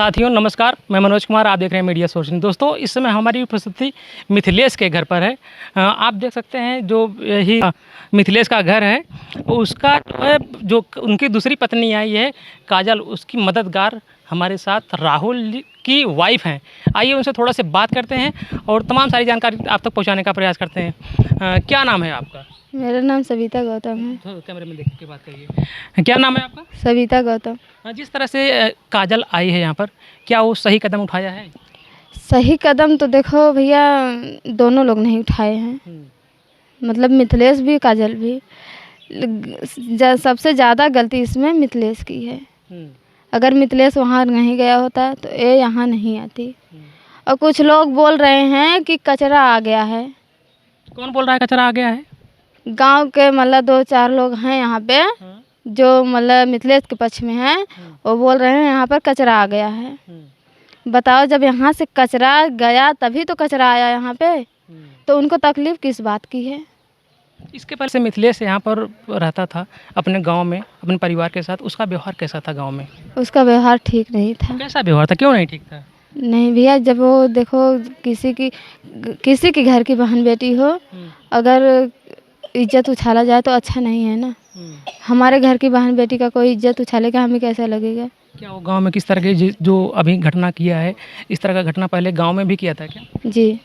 साथियों नमस्कार, मैं मनोज कुमार, आप देख रहे हैं मीडिया सोर्स। दोस्तों, इस समय हमारी उपस्थिति मिथिलेश के घर पर है। आप देख सकते हैं जो यही मिथिलेश का घर है, उसका जो है जो उनकी दूसरी पत्नी आई है काजल, उसकी मददगार हमारे साथ राहुल की वाइफ हैं। आइए उनसे थोड़ा से बात करते हैं और तमाम सारी जानकारी आप तक पहुंचाने का प्रयास करते हैं। क्या नाम है आपका? मेरा नाम सविता गौतम है। कैमरे में देख के बात करिए। क्या नाम है आपका? सविता गौतम। जिस तरह से काजल आई है यहाँ पर, क्या वो सही कदम उठाया है? सही कदम तो देखो भैया, दोनों लोग नहीं उठाए हैं। मतलब मिथिलेश भी काजल भी। सबसे ज़्यादा गलती इसमें मिथिलेश की है। अगर मिथिलेश वहाँ नहीं गया होता तो ये यहाँ नहीं आती। और कुछ लोग बोल रहे हैं कि कचरा आ गया है। कौन बोल रहा है कचरा आ गया है? गांव के मतलब 2-4 लोग हैं यहाँ पे, जो मतलब मिथिलेश के पक्ष में हैं। वो बोल रहे हैं यहाँ पर कचरा आ गया है। बताओ, जब यहाँ से कचरा गया तभी तो कचरा आया यहाँ पे, तो उनको तकलीफ किस बात की है? इसके पहले से मिथिलेश यहाँ पर रहता था अपने गांव में अपने परिवार के साथ, उसका व्यवहार कैसा था गांव में? उसका व्यवहार ठीक नहीं था। कैसा व्यवहार था, क्यों नहीं ठीक था? नहीं भैया, जब वो देखो किसी की घर की बहन बेटी हो, अगर इज्जत उछाला जाए तो अच्छा नहीं है ना। हमारे घर की बहन बेटी का कोई इज्जत उछालेगा, हमें कैसा लगेगा? क्या वो गांव में किस तरह की जो अभी घटना किया है, इस तरह का घटना पहले गांव में भी किया था क्या? जी,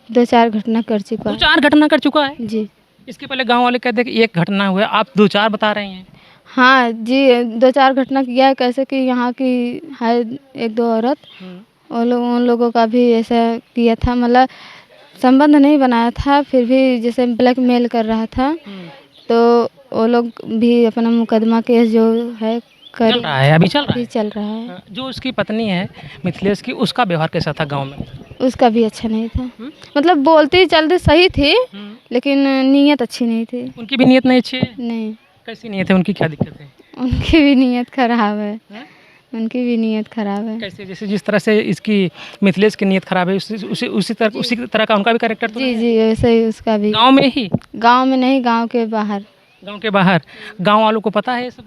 2-4 घटना कर चुका है। 2-4 घटना कर चुका है जी। इसके पहले गांव वाले कहते हैं कि एक घटना हुआ, आप 2-4 बता रहे हैं। हाँ जी, 2-4 घटना किया है। कैसे कि यहाँ की है 1-2 औरत, उन लोगों का भी ऐसा किया था। मतलब संबंध नहीं बनाया था, फिर भी जैसे ब्लैकमेल कर रहा था, तो वो लोग भी अपना मुकदमा केस जो है चल रहा है, अभी चल रहा है। जो उसकी पत्नी है मिथिलेश की, उसका व्यवहार कैसा था गांव में? उसका भी अच्छा नहीं था। मतलब बोलती चलती सही थी, लेकिन नीयत अच्छी नहीं थी। उनकी भी नीयत नहीं अच्छी है? नहीं। कैसी नीयत है उनकी, क्या दिक्कत है? उनकी भी नीयत खराब है। उनकी भी नीयत खराब है। कैसे? जैसे जिस तरह से इसकी मिथिलेश की नीयत खराब है, उसी तरह का उनका भी कैरेक्टर तो जी जी, वैसे ही उसका भी। गांव में ही? गांव में नहीं, गांव के बाहर। गांव के बाहर? गांव वालों को पता है ये सब?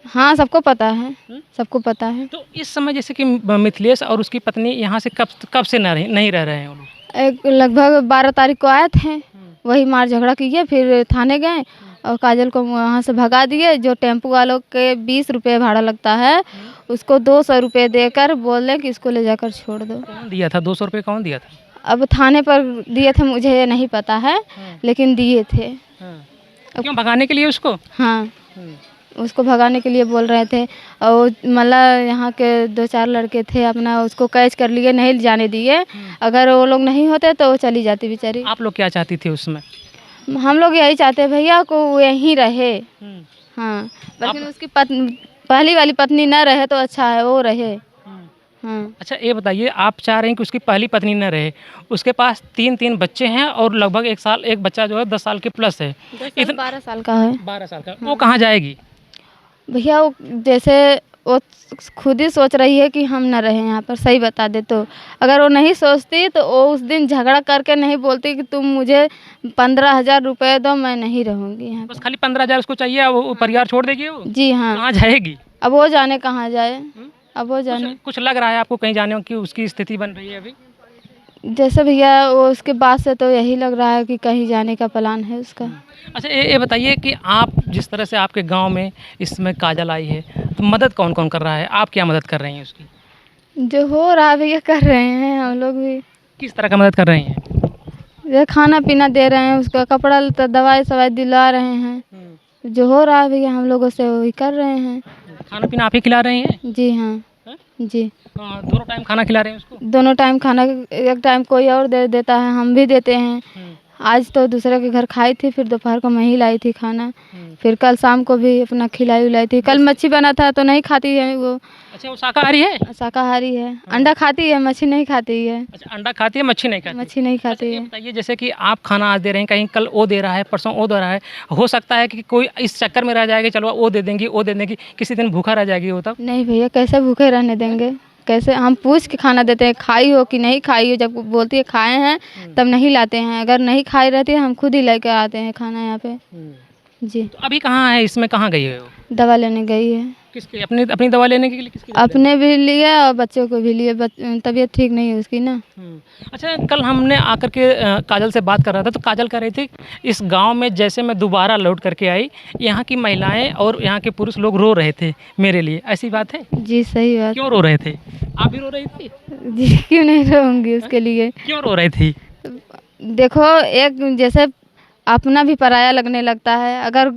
हाँ, सबको पता है। सबको पता है। तो इस समय जैसे कि मिथिलेश और उसकी पत्नी यहाँ से कब से नहीं रह रहे हैं वो लोग? लगभग 12 तारीख को आए थे। वही मार झगड़ा किए, फिर थाने गए और काजल को वहाँ से भगा दिए। जो टेम्पो वालों के 20 रुपये भाड़ा लगता है, उसको 200 रुपये देकर बोले कि इसको ले जाकर छोड़ दो। कौन दिया था 200 रुपये? कौन दिया था? अब थाने पर दिए थे, मुझे ये नहीं पता है, लेकिन दिए थे। क्यों, भगाने के लिए उसको? हाँ, उसको भगाने के लिए बोल रहे थे। और मतलब यहाँ के 2-4 लड़के थे, अपना उसको कैच कर लिए, नहीं जाने दिए। अगर वो लोग नहीं होते तो वो चली जाती बेचारी। आप लोग क्या चाहती थी उसमें? हम लोग यही चाहते हैं भैया को वो यहीं रहे। हाँ, लेकिन उसकी पहली वाली पत्नी न रहे तो अच्छा है, वो रहे। हाँ। अच्छा, ये बताइए, आप चाह रहे हैं कि उसकी पहली पत्नी न रहे, उसके पास 3 बच्चे हैं और लगभग एक बच्चा जो है 10 साल के प्लस है। 12 साल का है। 12 साल का। वो कहाँ जाएगी? भैया वो जैसे वो खुद ही सोच रही है कि हम ना रहें यहाँ पर। सही बता दे तो अगर वो नहीं सोचती तो वो उस दिन झगड़ा करके नहीं बोलती कि तुम मुझे 15,000 रुपये दो, मैं नहीं रहूँगी यहाँ। बस खाली 15,000 उसको चाहिए, वो परिवार छोड़ देगी वो? जी हाँ। कहाँ जाएगी? अब वो जाने कहाँ जाए। अब वो जाने कुछ लग रहा है आपको कहीं जाने की उसकी स्थिति बन रही है अभी? जैसे भैया वो उसके बाद से तो यही लग रहा है कि कहीं जाने का प्लान है उसका। अच्छा, ये बताइए कि आप जिस तरह से आपके गांव में इसमें काजल आई है, तो मदद कौन कौन कर रहा है? आप क्या मदद कर रही हैं उसकी? जो हो रहा है भैया कर रहे हैं हम लोग भी। किस तरह का मदद कर रही हैं? ये खाना पीना दे रहे हैं, उसका कपड़ा लत्ता दवाई सवाई दिला रहे हैं। जो हो रहा है भैया हम लोगों से वही कर रहे हैं। खाना पीना आप ही खिला रही हैं? जी हाँ। जी। दोनों टाइम खाना खिला रहे हैं उसको? दोनों टाइम खाना, एक टाइम कोई और दे देता है, हम भी देते हैं। आज तो दूसरे के घर खाई थी, फिर दोपहर को मैं ही लाई थी खाना। फिर कल शाम को भी अपना खिलाई उलाई थी। कल मच्छी बना था तो नहीं खाती है वो। अच्छा, वो शाकाहारी है? शाकाहारी है। अंडा खाती है, मच्छी नहीं खाती है। अच्छा, अंडा खाती है, मच्छी नहीं खाती? मच्छी नहीं खाती अच्छा, है। बताइए, जैसे कि आप खाना आज दे रहे हैं, कहीं कल वो दे रहा है, परसों वो दे रहा है, हो सकता है कि कोई इस चक्कर में रह जाएगा, चलो वो दे देंगी, किसी दिन भूखा रह जाएगी वो तब? नहीं भैया, कैसे भूखे रहने देंगे? कैसे? हम पूछ के खाना देते हैं, खाई हो कि नहीं खाई हो। जब बोलती है खाए हैं तब नहीं लाते हैं, अगर नहीं खाई रहती है हम खुद ही लेकर आते हैं खाना यहाँ पे। जी। तो अभी कहाँ है, इसमें कहाँ गई है वो? दवा लेने गई है। किसके अपनी अपनी दवा लेने के लिए किसकी दवा अपने भी लिए और बच्चों को भी लिए। तबीयत ठीक नहीं है उसकी ना। अच्छा, कल हमने आकर के काजल से बात कर रहा था तो काजल कह रही थी इस गांव में जैसे मैं दोबारा लौट करके आई, यहाँ की महिलाएं और यहाँ के पुरुष लोग रो रहे थे मेरे लिए, ऐसी बात है? जी सही बात। क्यों रो रहे थे? आप भी रो रही थी? जी क्यों नहीं रहूँगी उसके लिए। क्यों रो रही थी? देखो एक जैसे अपना भी पराया लगने लगता है। अगर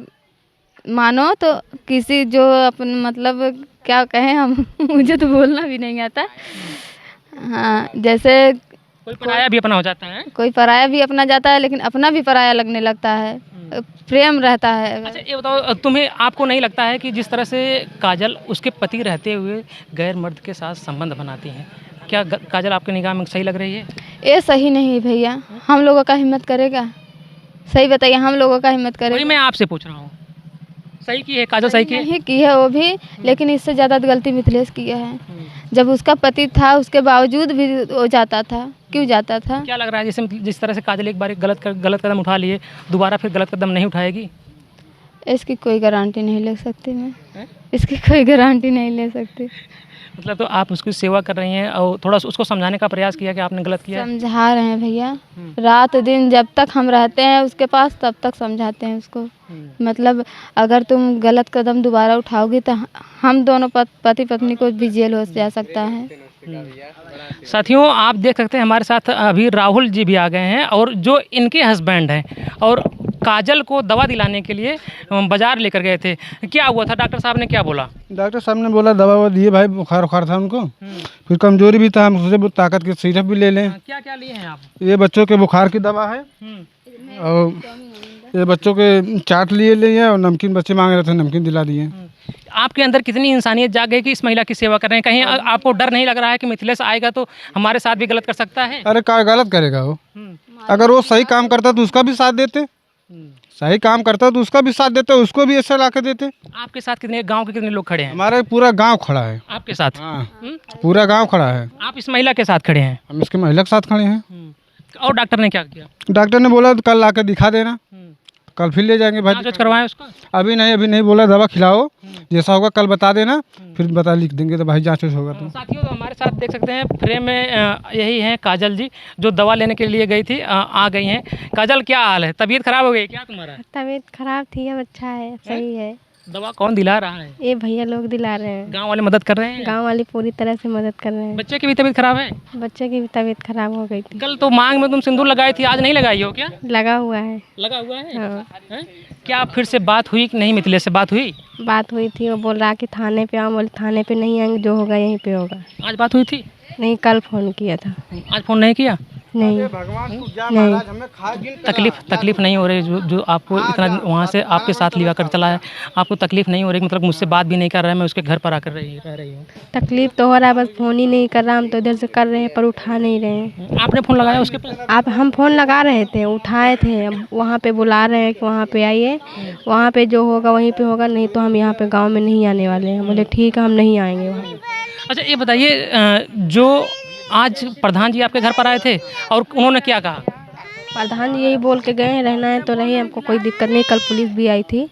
मानो तो किसी जो अपन मतलब क्या कहें हम मुझे तो बोलना भी नहीं आता। हाँ जैसे कोई पराया भी अपना हो जाता है। कोई पराया भी अपना जाता है लेकिन अपना भी पराया लगने लगता है। प्रेम रहता है। अच्छा ये बताओ, तुम्हें आपको नहीं लगता है कि जिस तरह से काजल उसके पति रहते हुए गैर मर्द के साथ संबंध बनाती हैं, क्या काजल आपकी निगाह में सही लग रही है? ये सही नहीं है भैया। हम लोगों का हिम्मत करेगा? सही बताइए, हम लोगों का हिम्मत वही करेगा? मैं आपसे पूछ रहा हूँ, सही की है काजल? सही की है? नहीं की है वो भी, लेकिन इससे ज़्यादा गलती मिथिलेश किया है। जब उसका पति था उसके बावजूद भी वो जाता था, क्यों जाता था? क्या लग रहा है जैसे जिस तरह से काजल एक बार गलत कदम उठा लिए, दोबारा फिर गलत कदम नहीं उठाएगी? इसकी कोई गारंटी नहीं ले सकती मैं। हैं? इसकी कोई गारंटी नहीं ले सकती। मतलब तो आप उसकी सेवा कर रही हैं और थोड़ा उसको समझाने का प्रयास किया कि आपने गलत किया है? समझा रहे हैं भैया, रात दिन जब तक हम रहते हैं उसके पास तब तक समझाते हैं उसको। मतलब अगर तुम गलत कदम दोबारा उठाओगी तो हम दोनों पति पत्नी को भी जेल हो जा सकता है। साथियों आप देख सकते हैं हमारे साथ अभी राहुल जी भी आ गए हैं और जो इनके हस्बैंड हैं और काजल को दवा दिलाने के लिए बाजार लेकर गए थे। क्या हुआ था? डॉक्टर साहब ने क्या बोला? डॉक्टर साहब ने बोला दवा ववा दिए भाई, बुखार था उनको, फिर कमजोरी भी था, हम सोचे ताकत के सिरप भी ले लें। क्या क्या लिए हैं आप? ये बच्चों के बुखार की दवा है और ये बच्चों के चाट लिए और नमकीन, बच्चे मांग रहे थे नमकीन दिला दिए। आपके अंदर कितनी इंसानियत जाग गई कि इस महिला की सेवा कर रहे हैं? कहीं आपको डर नहीं लग रहा है कि मिथिलेश आएगा तो हमारे साथ भी गलत कर सकता है? अरे क्या गलत करेगा वो? अगर वो सही काम करता तो उसका भी साथ देते, सही काम करता तो उसका भी साथ देते, उसको भी ऐसे ला के देते। आपके साथ कितने गांव के कितने लोग खड़े हैं? हमारे पूरा गांव खड़ा है आपके साथ? हाँ, पूरा गांव खड़ा है। आप इस महिला के साथ खड़े हैं? हम इसके महिला के साथ खड़े हैं। और डॉक्टर ने क्या किया? डॉक्टर ने बोला कल ला के दिखा देना, कल फिर ले जाएंगे भाई। जांच करवाएं उसका? अभी नहीं बोला, दवा खिलाओ, जैसा होगा कल बता देना, फिर लिख देंगे तो भाई जांच होगा। तो साथियों तो हमारे साथ देख सकते हैं फ्रेम में यही है काजल जी जो दवा लेने के लिए गई थी, आ गई हैं। काजल क्या हाल है? तबीयत खराब हो गई क्या तुम्हारा? तबीयत खराब थी, अब अच्छा है, सही है। दवा कौन दिला रहा है? ये भैया लोग दिला रहे हैं। गांव वाले मदद कर रहे हैं? गांव वाले पूरी तरह से मदद कर रहे हैं। बच्चे की भी तबीयत खराब है? बच्चे की भी तबीयत खराब हो गई थी। कल तो मांग में तुम सिंदूर लगाई थी, आज नहीं लगाई हो क्या? लगा हुआ है। लगा हुआ है? हाँ। हैं? क्या फिर से बात हुई कि नहीं? मिथिलेश से बात हुई? बात हुई थी, वो बोल रहा कि थाने पे आओ, बोले थाने पे नहीं आएंगे, जो होगा यहीं पे होगा। आज बात हुई थी? नहीं, कल फोन किया था। आज फोन नहीं किया? नहीं तकलीफ नहीं हो रही जो आपको इतना वहाँ से आपके साथ लिवा कर चला है, आपको तकलीफ नहीं हो रही? मतलब मुझसे बात भी नहीं कर रहा है, मैं उसके घर पर आकर रह रही हूँ। तकलीफ तो हो रहा है, बस फोन ही नहीं कर रहा। हम तो इधर से कर रहे हैं पर उठा नहीं रहे हैं। आपने फ़ोन लगाया उसके पास? आप हम फ़ोन लगा रहे थे, उठाए थे, वहाँ पे बुला रहे हैं कि वहाँ पे आइए, वहाँ पे जो होगा वहीं पे होगा, नहीं तो हम यहाँ पे गांव में नहीं आने वाले हैं। बोले ठीक है, हम नहीं आएंगे वहाँ। अच्छा ये बताइए, जो आज प्रधान जी आपके घर पर आए थे और उन्होंने क्या कहा? प्रधान जी यही बोल के गए हैं, रहना है तो रहिए, हमको कोई दिक्कत नहीं। कल पुलिस भी आई थी,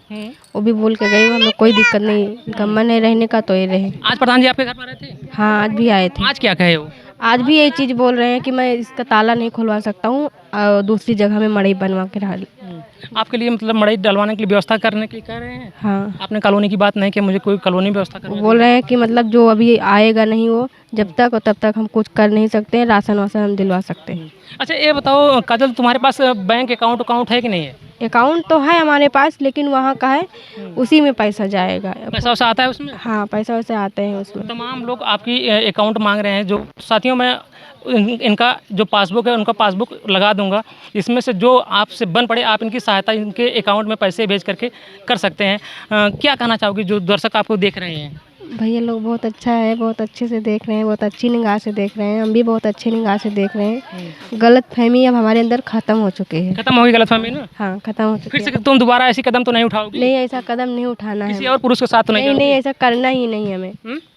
वो भी बोल के गई, हमें कोई दिक्कत नहीं, इनका मन है रहने का तो ये रहे। आज प्रधान जी आपके घर पर आए थे? हाँ आज भी आए थे। आज क्या कहे वो? आज भी यही चीज़ बोल रहे हैं कि मैं इसका ताला नहीं खुलवा सकता हूँ और दूसरी जगह में मड़ई बनवा के रहा। आपके लिए मतलब मड़ई डलवाने के लिए व्यवस्था करने के लिए कह रहे हैं? हाँ। आपने कॉलोनी की बात नहीं की, मुझे कोई कॉलोनी व्यवस्था करवा बोल रहे हैं कि मतलब जो अभी आएगा नहीं वो जब तक और तब तक हम कुछ कर नहीं सकते हैं, राशन वासन हम दिलवा सकते हैं। अच्छा ये बताओ काजल, तुम्हारे पास बैंक अकाउंट है कि नहीं है? अकाउंट तो है हमारे पास, लेकिन वहाँ का है, उसी में पैसा जाएगा। पैसा वैसा आता है उसमें? हाँ पैसा वैसे आते हैं उसमें। तमाम लोग आपकी अकाउंट मांग रहे हैं। जो साथियों मैं इनका जो पासबुक है उनका पासबुक लगा दूंगा, इसमें से जो आपसे बन पड़े आप इनकी सहायता इनके अकाउंट में पैसे भेज करके कर सकते हैं। क्या कहना चाहोगे जो दर्शक आपको देख रहे हैं? भैया लोग बहुत अच्छा है, बहुत अच्छे से देख रहे हैं, बहुत अच्छी निगाह से देख रहे हैं, हम भी बहुत अच्छी निगाह से देख रहे हैं। गलत फहमी अब हमारे अंदर ख़त्म हो चुके हैं। खत्म होगी गलत फहमी ना? हाँ खत्म हो चुकी फिर से तुम दोबारा ऐसी कदम तो नहीं उठाओगी? नहीं, ऐसा कदम नहीं उठाना है। किसी और पुरुष के साथ तो नहीं? नहीं, ऐसा करना ही नहीं हमें,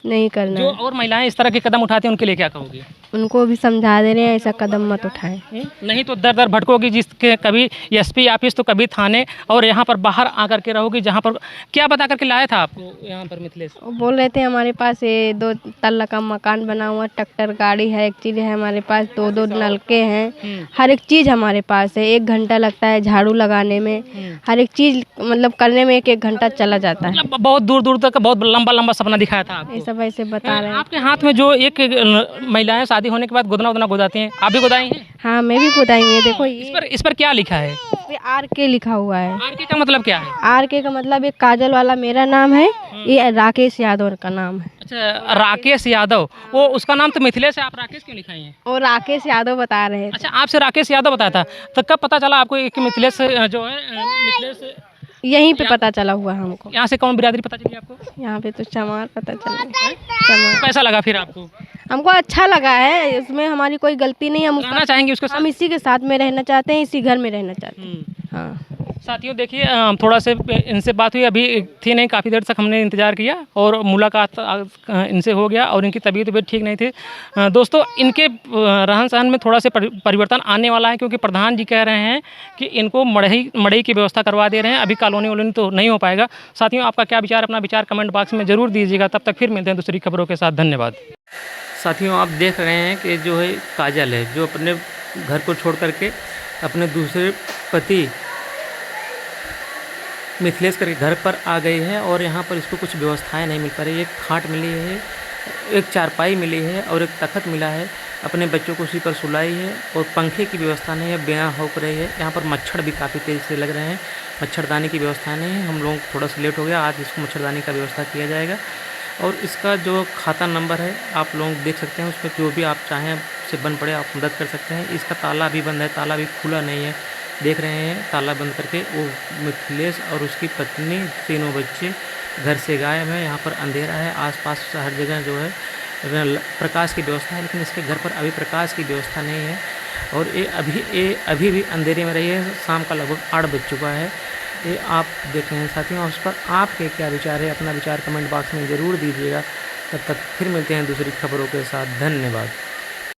नहीं करना जो और महिलाएं इस तरह के कदम उठाती हैं उनके लिए क्या कहोगी? उनको भी समझा दे रहे हैं ऐसा कदम मत उठाएं। नहीं तो दर दर भटकोगी, जिसके कभी एसपी ऑफिस तो कभी थाने, और यहाँ पर बाहर आकर के रहोगी। जहाँ पर क्या बता करके लाया था आपको यहाँ पर मिथिलेश? वो बोल रहे थे हमारे पास ये 2 तल्ला का मकान बना हुआ, ट्रैक्टर गाड़ी है, एक चीज़ है हमारे पास, 2 नलके हैं, हर एक चीज़ हमारे पास है। 1 घंटा लगता है झाड़ू लगाने में, हर एक चीज़ मतलब करने में 1-1 घंटा चला जाता है। मतलब बहुत दूर दूर तक बहुत लंबा लंबा सपना दिखाया था आपको। ये सब ऐसे बता रहे हैं। आपके हाथ में जो एक महिलाएं शादी होने के बाद गोदना उदना गोदाती हैं, आप भी गोदाई हैं? हाँ, मैं भी खुदाई हूँ। ये देखो, इस पर क्या लिखा है? इस पे RK लिखा हुआ है। आरके का मतलब क्या है? RK का मतलब एक काजल वाला मेरा नाम है, ये राकेश यादव का नाम है। अच्छा, राकेश यादव, वो उसका नाम तो मिथिलेश है, आप राकेश क्यों लिखाई हैं? और राकेश यादव बता रहे थे। अच्छा, आपसे राकेश यादव बताया था, तो कब पता चला आपको कि मिथिलेश जो है मिथिलेश? यहीं पे पता चला हुआ हमको। यहाँ से कौन बिरादरी पता चली आपको? यहाँ पे तो चमार पता चला। चमार कैसा लगा फिर आपको? हमको अच्छा लगा है, इसमें हमारी कोई गलती नहीं है। रहना चाहेंगे उसके साथ? हम इसी के साथ में रहना चाहते हैं, इसी घर में रहना चाहते हैं। हाँ साथियों देखिए, थोड़ा से इनसे बात हुई, अभी थी नहीं, काफ़ी देर तक हमने इंतज़ार किया और मुलाकात इनसे हो गया, और इनकी तबीयत भी ठीक नहीं थी। दोस्तों, इनके रहन सहन में थोड़ा से परिवर्तन आने वाला है, क्योंकि प्रधान जी कह रहे हैं कि इनको मड़ई की व्यवस्था करवा दे रहे हैं। अभी कॉलोनी वॉलोनी तो नहीं हो पाएगा। साथियों, आपका क्या विचार, अपना विचार कमेंट बॉक्स में ज़रूर दीजिएगा। तब तक फिर मिलते हैं दूसरी खबरों के साथ। धन्यवाद। साथियों, आप देख रहे हैं कि जो है काजल है, जो अपने घर को छोड़ करके अपने दूसरे पति मिथिलेश करके घर पर आ गई है, और यहाँ पर इसको कुछ व्यवस्थाएं नहीं मिल पा रही। एक खाट मिली है, एक चारपाई मिली है और एक तख्त मिला है। अपने बच्चों को उसी पर सुलाई है, और पंखे की व्यवस्था नहीं है, बिना होक रही है। यहाँ पर मच्छर भी काफ़ी तेज़ से लग रहे हैं, मच्छरदानी की व्यवस्था नहीं है। हम लोग थोड़ा सा लेट हो गया, आज इसको मच्छरदानी का व्यवस्था किया जाएगा। और इसका जो खाता नंबर है आप लोग देख सकते हैं, उसमें जो भी आप चाहें से बन पड़े आप मदद कर सकते हैं। इसका ताला भी बंद है, ताला भी खुला नहीं है, देख रहे हैं ताला बंद करके वो मिथिलेश और उसकी पत्नी, 3 बच्चे घर से गायब हैं। यहाँ पर अंधेरा है, आसपास हर जगह जो है प्रकाश की व्यवस्था है, लेकिन इसके घर पर अभी प्रकाश की व्यवस्था नहीं है, और ये अभी भी अंधेरे में रही है। शाम का लगभग 8 बज चुका है। ये आप देख रहे हैं साथियों, उस पर आपके क्या विचार है, अपना विचार कमेंट बॉक्स में ज़रूर दीजिएगा। तब तक फिर मिलते हैं दूसरी खबरों के साथ। धन्यवाद।